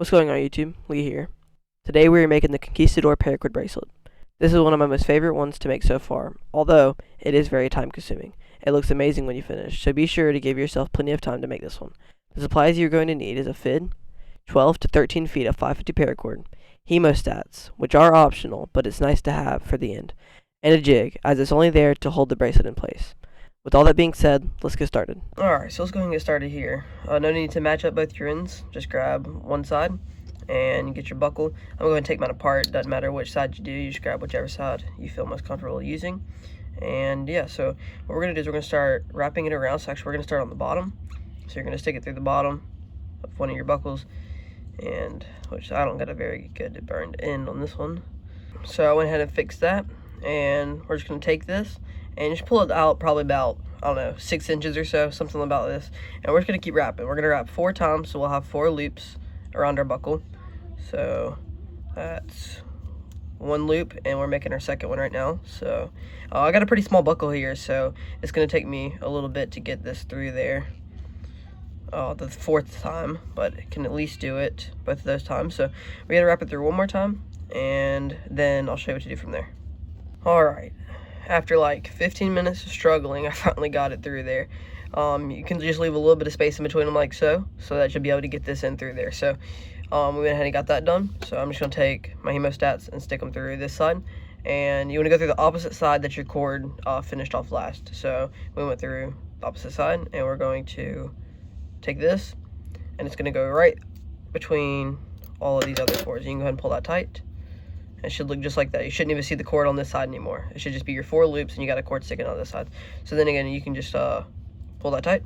What's going on YouTube? Lee here. Today we are making the Conquistador paracord bracelet. This is one of my most favorite ones to make so far, although it is very time consuming. It looks amazing when you finish, so be sure to give yourself plenty of time to make this one. The supplies you're going to need is a fid, 12 to 13 feet of 550 paracord, HEMOSTATs, which are optional, but it's nice to have for the end, and a jig, as it's only there to hold the bracelet in place. With all that being said, let's get started. Alright, so let's go ahead and get started here. No need to match up both your ends. Just grab one side and you get your buckle. I'm going to take mine apart. Doesn't matter which side you do. You just grab whichever side you feel most comfortable using. And yeah, so what we're going to do is we're going to start wrapping it around. So actually we're going to start on the bottom. So you're going to stick it through the bottom of one of your buckles. And which I don't got a very good burned end on this one. So I went ahead and fixed that. And we're just going to take this and just pull it out probably about, I don't know, 6 inches or so, something about this. And we're just going to keep wrapping. We're going to wrap 4 times, so we'll have 4 loops around our buckle. So that's 1 loop, and we're making our second one right now. So I got a pretty small buckle here, so it's going to take me a little bit to get this through there the 4th time, but it can at least do it both of those times. So we're going to wrap it through one more time, and then I'll show you what to do from there. Alright. After like 15 minutes of struggling, I finally got it through there. You can just leave a little bit of space in between them like so that you'll be able to get this in through there. So we went ahead and got that done. So I'm just going to take my hemostats and stick them through this side. And you want to go through the opposite side that your cord finished off last. So we went through the opposite side, and we're going to take this, and it's going to go right between all of these other cords. You can go ahead and pull that tight. It should look just like that. You shouldn't even see the cord on this side anymore. It should just be your 4 loops, and you got a cord sticking on this side. So then again, you can just pull that tight,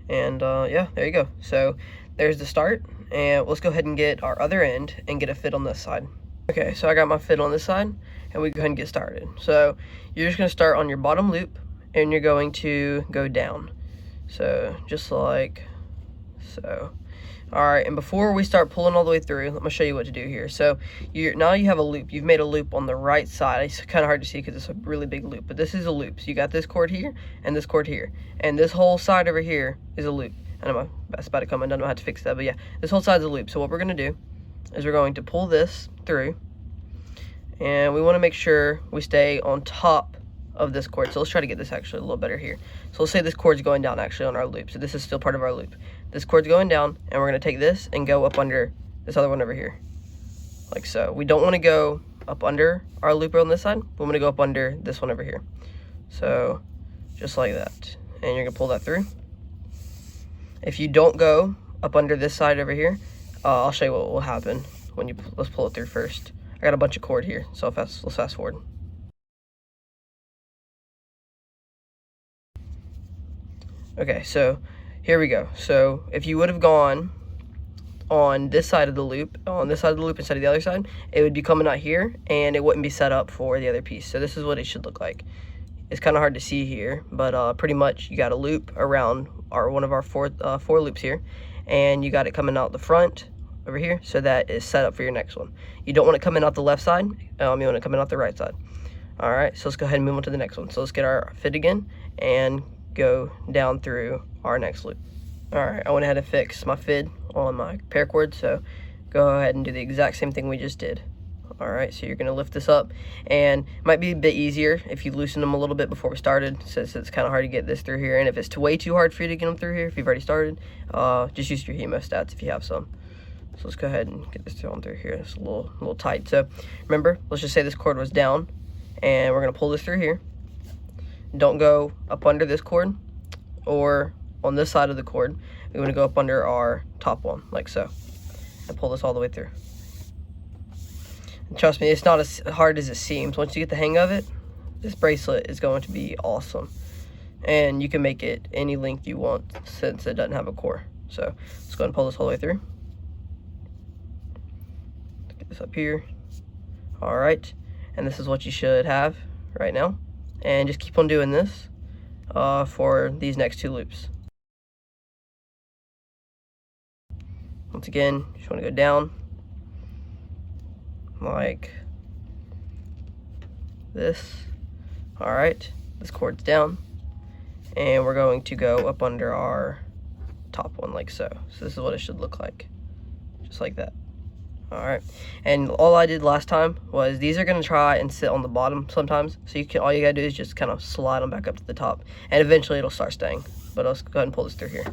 and yeah, there you go. So there's the start, and let's go ahead and get our other end and get a fit on this side. Okay, so I got my fit on this side, and we go ahead and get started. So you're just going to start on your bottom loop, and you're going to go down. So just like so. Alright, and before we start pulling all the way through, let me show you what to do here. So now you have a loop. You've made a loop on the right side. It's kind of hard to see because it's a really big loop, but this is a loop. So you got this cord here and this cord here, and this whole side over here is a loop. I know my best about to come. I don't know how to fix that, but yeah, this whole side's a loop. So what we're going to do is we're going to pull this through, and we want to make sure we stay on top of this cord. So let's try to get this actually a little better here. So let's say this cord's going down actually on our loop. So this is still part of our loop. This cord's going down, and we're going to take this and go up under this other one over here. Like so. We don't want to go up under our loop on this side. We want to go up under this one over here. So just like that. And you're going to pull that through. If you don't go up under this side over here, I'll show you what will happen when you, let's pull it through first. I got a bunch of cord here, so let's fast forward. Okay, so here we go. So if you would have gone on this side of the loop, instead of the other side, it would be coming out here, and it wouldn't be set up for the other piece. So this is what it should look like. It's kind of hard to see here, but pretty much you got a loop around one of our 4 loops here, and you got it coming out the front over here, so that is set up for your next one. You don't want it coming out the left side, you want it coming out the right side. Alright, so let's go ahead and move on to the next one. So let's get our fit again, and go down through our next loop. Alright, I went ahead and fixed my fid on my paracord, so go ahead and do the exact same thing we just did. Alright, so you're going to lift this up, and it might be a bit easier if you loosen them a little bit before we started, since it's kind of hard to get this through here. And if it's way too hard for you to get them through here, if you've already started, just use your hemostats if you have some. So let's go ahead and get this on through here. It's a little tight. So remember, let's just say this cord was down, and we're going to pull this through here. Don't go up under this cord or on this side of the cord. We want to go up under our top one, like so, and pull this all the way through. And trust me, it's not as hard as it seems. Once you get the hang of it, this bracelet is going to be awesome. And you can make it any length you want since it doesn't have a core. So let's go ahead and pull this all the way through. Let's get this up here. Alright, and this is what you should have right now. And just keep on doing this for these next 2 loops. Once again, you just want to go down like this. Alright, this cord's down, and we're going to go up under our top one like so. So this is what it should look like. just like that. Alright, and all I did last time was these are going to try and sit on the bottom sometimes, so all you gotta do is just kind of slide them back up to the top, and eventually it'll start staying. But let's go ahead and pull this through here.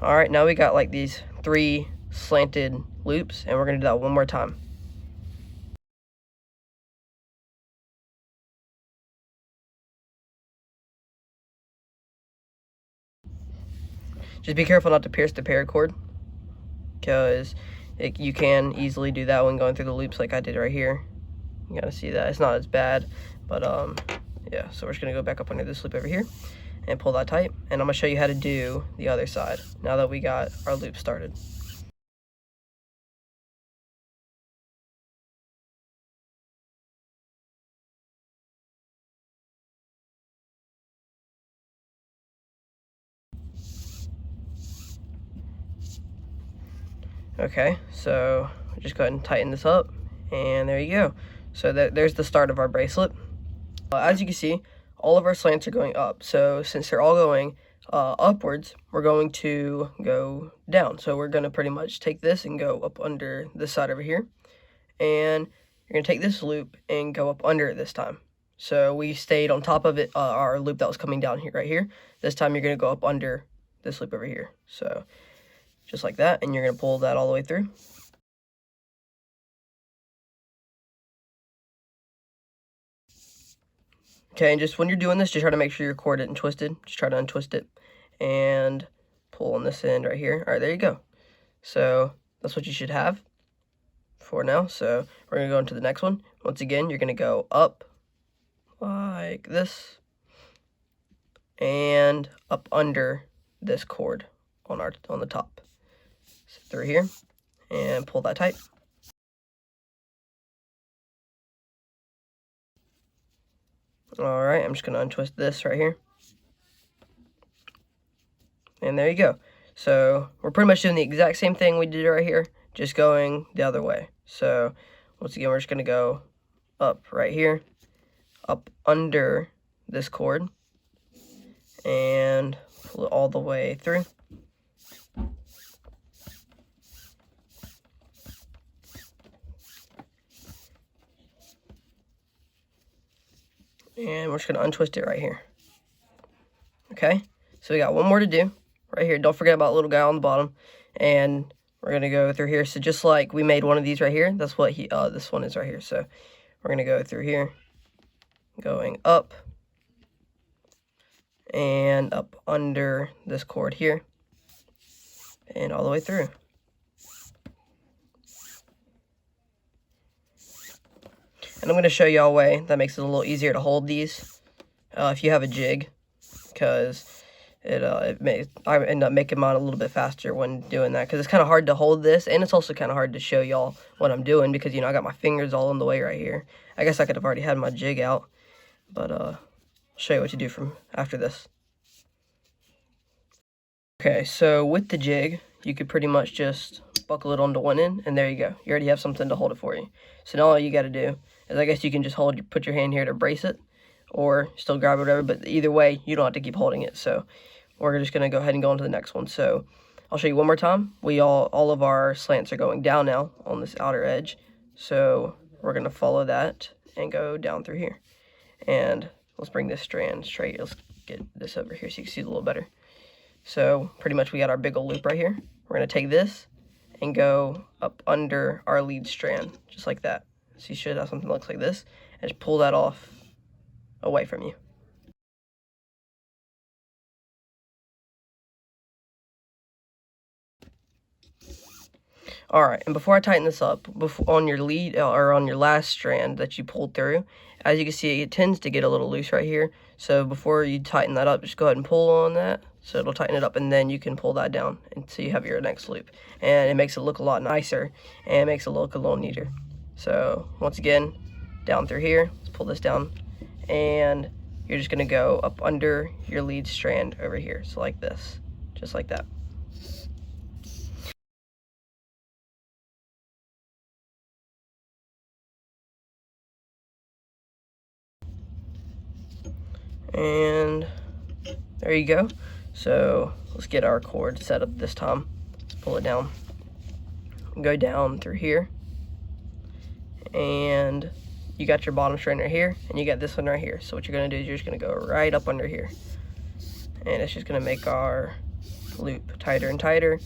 Alright, now we got like these 3 slanted loops, and we're going to do that one more time. Just be careful not to pierce the paracord, because you can easily do that when going through the loops like I did right here. You gotta see that. It's not as bad, but yeah, so we're just gonna go back up under this loop over here and pull that tight, and I'm gonna show you how to do the other side now that we got our loop started. Okay, so just go ahead and tighten this up, and there you go. So there's the start of our bracelet. As you can see, all of our slants are going up. So since they're all going upwards, we're going to go down. So we're going to pretty much take this and go up under this side over here. And you're going to take this loop and go up under it this time. So we stayed on top of it, our loop that was coming down here, right here. This time you're going to go up under this loop over here. So just like that, and you're going to pull that all the way through. Okay, and just when you're doing this, just try to make sure your cord isn't twisted. Just try to untwist it and pull on this end right here. All right, there you go. So that's what you should have for now. So we're going to go into the next one. Once again, you're going to go up like this and up under this cord on the top. So through here and pull that tight. Alright, I'm just going to untwist this right here. And there you go. So we're pretty much doing the exact same thing we did right here, just going the other way. So once again, we're just going to go up right here, up under this cord, and pull it all the way through. And we're just going to untwist it right here. Okay, so we got one more to do right here. Don't forget about the little guy on the bottom. And we're going to go through here. So just like we made one of these right here, that's what this one is right here. So we're going to go through here, going up and up under this cord here and all the way through. And I'm going to show you a way that makes it a little easier to hold these if you have a jig, because I end up making mine a little bit faster when doing that, because it's kind of hard to hold this, and it's also kind of hard to show y'all what I'm doing, because, you know, I got my fingers all in the way right here. I guess I could have already had my jig out, but I'll show you what to do from after this. Okay, so with the jig, you could pretty much just buckle it onto one end, and there you go. You already have something to hold it for you. So now all you got to do is, I guess you can just put your hand here to brace it, or still grab it, whatever, but either way, you don't have to keep holding it. So we're just going to go ahead and go on to the next one. So I'll show you one more time. All of our slants are going down now on this outer edge. So we're going to follow that and go down through here. And let's bring this strand straight. Let's get this over here so you can see it a little better. So pretty much we got our big old loop right here. We're going to take this and go up under our lead strand, just like that. So you should have something that looks like this, and just pull that off away from you. Alright, and before I tighten this up, on your lead, or on your last strand that you pulled through, as you can see, it tends to get a little loose right here. So before you tighten that up, just go ahead and pull on that, so it'll tighten it up, and then you can pull that down until you have your next loop. And it makes it look a lot nicer, and it makes it look a little neater. So once again, down through here, let's pull this down, and you're just going to go up under your lead strand over here, so like this, just like that. And there you go. So let's get our cord set up this time. Let's pull it down. Go down through here. And you got your bottom strand right here, and you got this one right here. So what you're gonna do is you're just gonna go right up under here. And it's just gonna make our loop tighter and tighter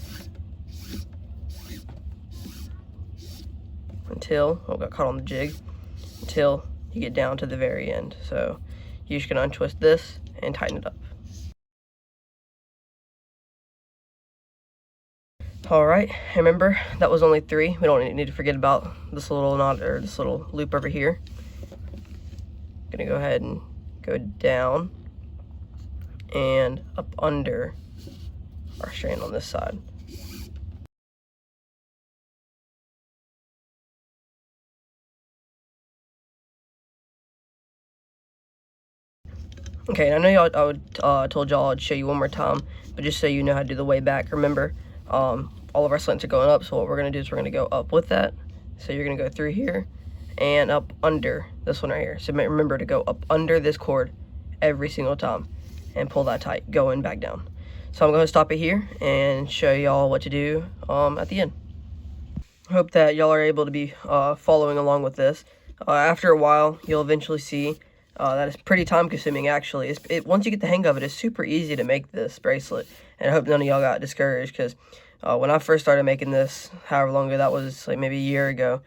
until, oh, got caught on the jig, until you get down to the very end. So you're just gonna untwist this and tighten it up. All right, remember that was only 3. We don't need to forget about this little knot or this little loop over here. Gonna go ahead and go down and up under our strand on this side. Okay, I know y'all told y'all I'd show you one more time, but just so you know how to do the way back, remember, all of our slants are going up, so what we're gonna do is we're gonna go up with that. So you're gonna go through here and up under this one right here. So remember to go up under this cord every single time and pull that tight, going back down. So I'm going to stop it here and show y'all what to do at the end. I hope that y'all are able to be following along with this. After a while, you'll eventually see that it's pretty time consuming actually. Once you get the hang of it, it's super easy to make this bracelet. And I hope none of y'all got discouraged, because when I first started making this, however long ago that was, like maybe a year ago,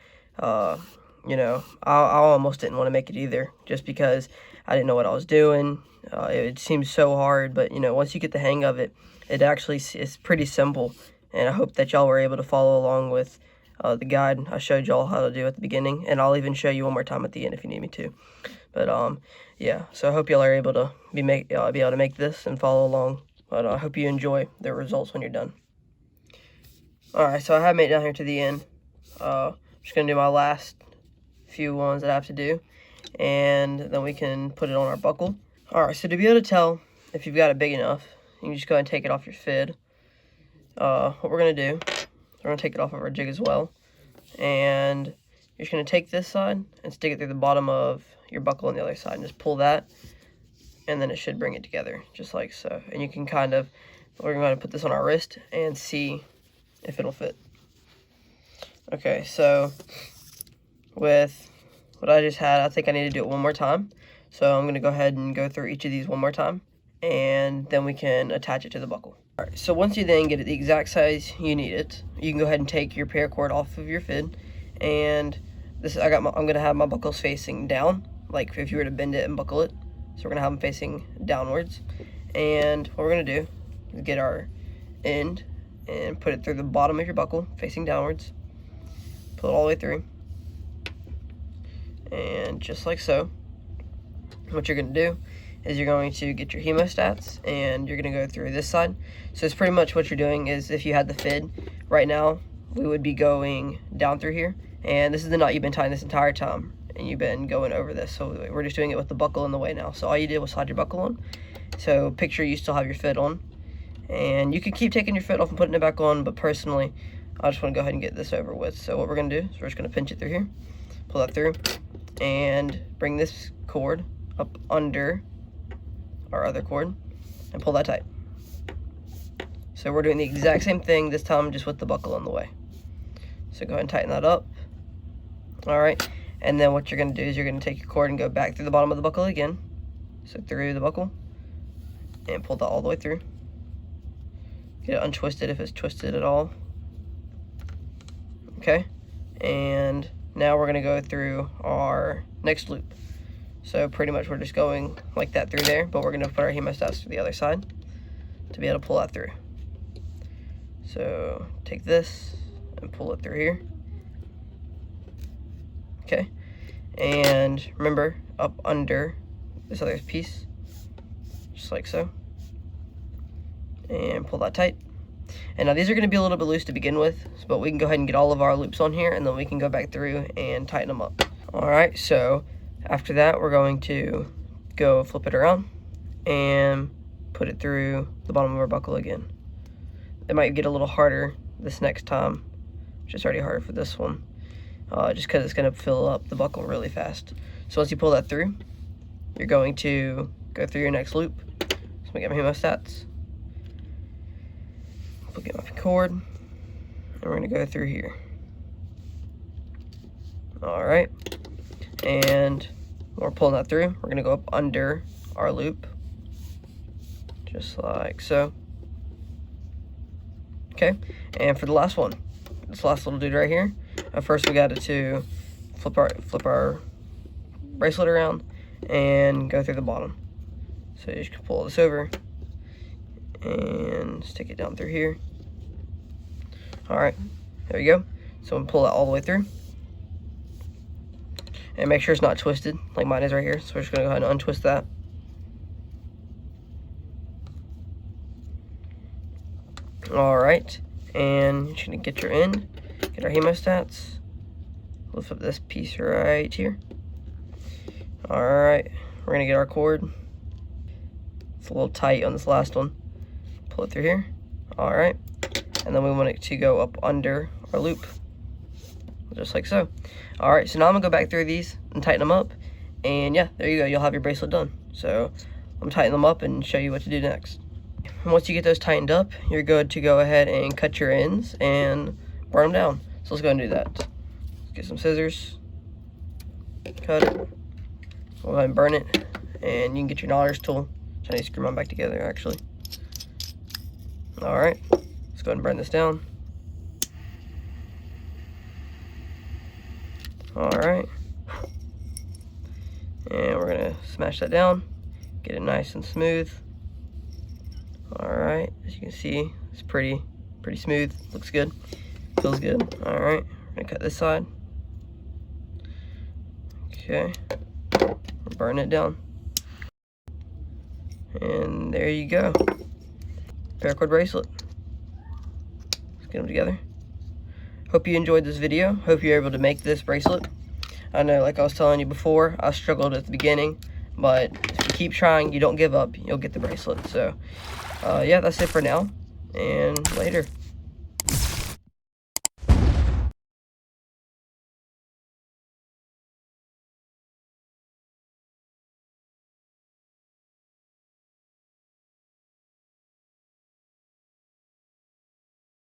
you know, I almost didn't want to make it either, just because I didn't know what I was doing. It seems so hard, but you know, once you get the hang of it, it actually is pretty simple. And I hope that y'all were able to follow along with the guide I showed y'all how to do at the beginning, and I'll even show you one more time at the end if you need me to. But yeah, so I hope y'all are able to be able to make this and follow along. But I hope you enjoy the results when you're done. Alright, so I have made it down here to the end. I'm just going to do my last few ones that I have to do, and then we can put it on our buckle. Alright, so to be able to tell if you've got it big enough, you can just go ahead and take it off your fid. What we're going to do, we're going to take it off of our jig as well, and you're just going to take this side and stick it through the bottom of your buckle on the other side, and just pull that, and then it should bring it together, just like so. And you can kind of, we're going to put this on our wrist and see if it'll fit. Okay, so with what I just had, I think I need to do it one more time. So I'm going to go ahead and go through each of these one more time, and then we can attach it to the buckle. Alright, so once you then get it the exact size you need it, you can go ahead and take your paracord off of your fid, and this I'm going to have my buckles facing down, like if you were to bend it and buckle it. So we're going to have them facing downwards, and what we're going to do is get our end and put it through the bottom of your buckle facing downwards, pull it all the way through, and just like so. What you're going to do is you're going to get your hemostats, and you're going to go through this side. So it's pretty much what you're doing is, if you had the fid right now, we would be going down through here, and this is the knot you've been tying this entire time, and you've been going over this. So we're just doing it with the buckle in the way now. So all you did was slide your buckle on. So picture you still have your fid on, and you can keep taking your fid off and putting it back on, but personally I just want to go ahead and get this over with. So what we're going to do is we're just going to pinch it through here, pull that through, and bring this cord up under our other cord and pull that tight. So we're doing the exact same thing this time, just with the buckle in the way. So go ahead and tighten that up. Alright, and then what you're going to do is you're going to take your cord and go back through the bottom of the buckle again. So through the buckle, and pull that all the way through. Get it untwisted if it's twisted at all. Okay, and now we're going to go through our next loop. So pretty much we're just going like that through there, but we're going to put our hemostats to the other side to be able to pull that through. So take this and pull it through here. Okay, and remember, up under this other piece, just like so, and pull that tight. And now these are going to be a little bit loose to begin with, but we can go ahead and get all of our loops on here, and then we can go back through and tighten them up. Alright, so after that we're going to go flip it around and put it through the bottom of our buckle again. It might get a little harder this next time, which is already hard for this one, just because it's going to fill up the buckle really fast. So once you pull that through, you're going to go through your next loop. So we get my hemostats. We'll get my cord, and we're gonna go through here. All right, and when we're pulling that through, we're gonna go up under our loop, just like so. Okay, and for the last one, this last little dude right here, at first we got to flip our bracelet around and go through the bottom. So you just can pull this over and stick it down through here. All right, there you go. So I'm gonna pull that all the way through. And make sure it's not twisted, like mine is right here. So we're just gonna go ahead and untwist that. All right, and you're just gonna get your end, get our hemostats. Lift up this piece right here. All right, we're gonna get our cord. It's a little tight on this last one. Pull it through here. All right, and then we want it to go up under our loop, just like so. All right, so now I'm gonna go back through these and tighten them up, and yeah, there you go, you'll have your bracelet done. So I'm tighten them up and show you what to do next. And once you get those tightened up, you're good to go ahead and cut your ends and burn them down. So let's go and do that. Let's get some scissors, cut it, go ahead and burn it, and you can get your knotters tool. So I need to screw mine back together actually. All right, let's go ahead and burn this down. All right, and we're gonna smash that down, get it nice and smooth. All right, as you can see, it's pretty smooth, looks good, feels good. All right, we're gonna cut this side. Okay, burn it down. And there you go, paracord bracelet. Let's get them together. Hope you enjoyed this video. Hope you're able to make this bracelet. I know, like I was telling you before, I struggled at the beginning, but if you keep trying, you don't give up, you'll get the bracelet. So, yeah, that's it for now, and later.